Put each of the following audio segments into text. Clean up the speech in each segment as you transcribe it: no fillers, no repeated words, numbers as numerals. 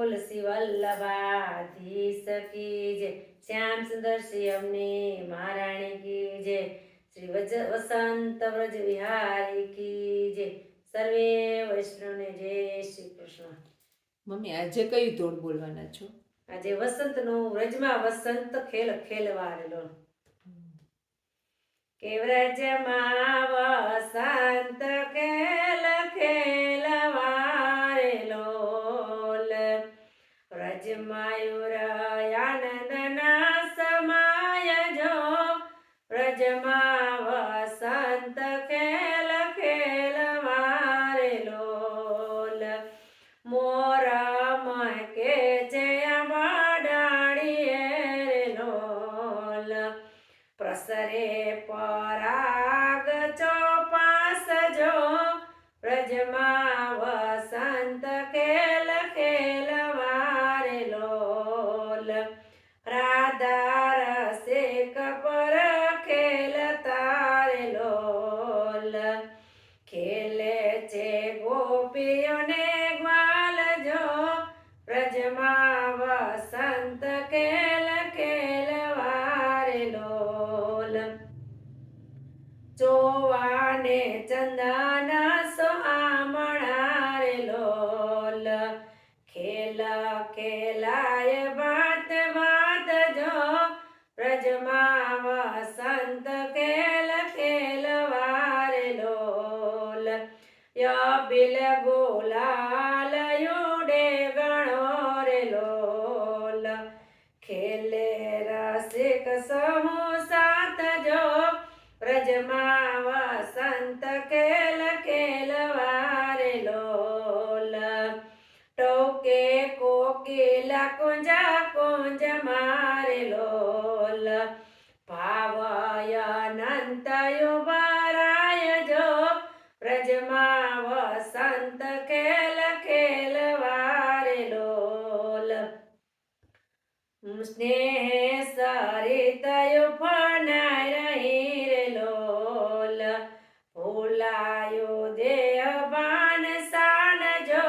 તુલસી વલ્લભાધીશ કી જય, શ્યામ સુંદર શ્રી અમને મહારાણી કી જય, શ્રી વસંત વ્રજ વિહારી કી જય, સર્વે વૈષ્ણવને જય શ્રી કૃષ્ણ. મમ્મી આજે કયું ધોળ બોલવાના છો? આજે વસંતનું વ્રજમાં વસંત ખેલ ખેલવારેલો કે વ્રજમાં વસંત ખેલ ખેલવારેલો વ્રજમાં આનંદના સમાય જો વ્રજમાં વસંત ખેલ ખેલવારેલો મોર કે છે વાડાણીએ પ્રસરે પરાગ ચોપાસ જો વ્રજમાં વસંત ખેલ ખેલવારેલો રાધા રસિક પર ખેલતારેલો ખેલે છે ગોપીઓને ગ્વાલ જો વ્રજમાં વસંત ખેલ ખેલવારેલો ચોવાને ચંદન સોહામણારેલો ખેલ ખેલાય ભાત ભાત જો વ્રજમાં વસંત ખેલ ખેલવારેલો યબિલ ગુલાલ યુડે ગણો રેલો ખેલે રસિક સમૂહ સાત જો વ્રજમાં વસંત ખેલ ખેલવારેલો ટોકે કોકિલા કુંજા કુંજ મારેલો ભાવય અનંતયો ભરાય જો વ્રજમાં વસંત ખેલ ખેલવારેલો સ્નેહ સરિતયો ફનાય રહી રેલો ભૂલાયો દેહ બાન સાન જો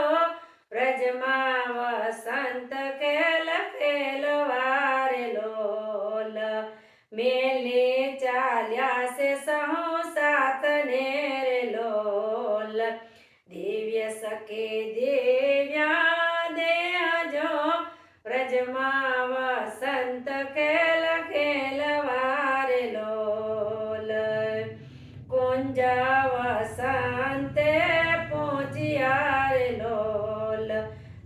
વ્રજમાં વસંત ખેલ ખેલવારેલો મેલે ચાલ્યા છે સહુ સાતને રેલો દિવ્ય સકે દેવ્યા દેહ જો વ્રજમાં વસંત ખેલ ખેલવારેલો કુંજ વસંતે પહોંચ્યારેલો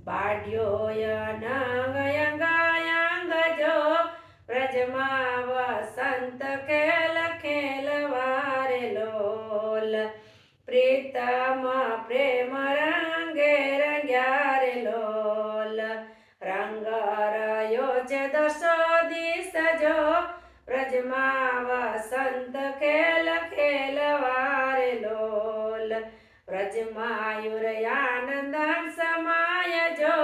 બાઢ્યો અંગ જો વ્રજમાં વસંત ખેલ ખેલવારેલો પ્રીતમ પ્રેમ રંગે રંગ્યારેલો રંગ રયો છે દસો દિશ જો વ્રજમાં વસંત ખેલ ખેલવારેલો વ્રજમાં આનંદ સમાય જો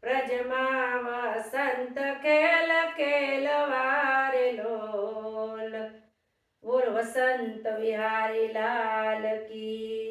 વ્રજમાં વસંત ખેલ ખેલવારેલો બોલ વસંત વિહારી લાલ કી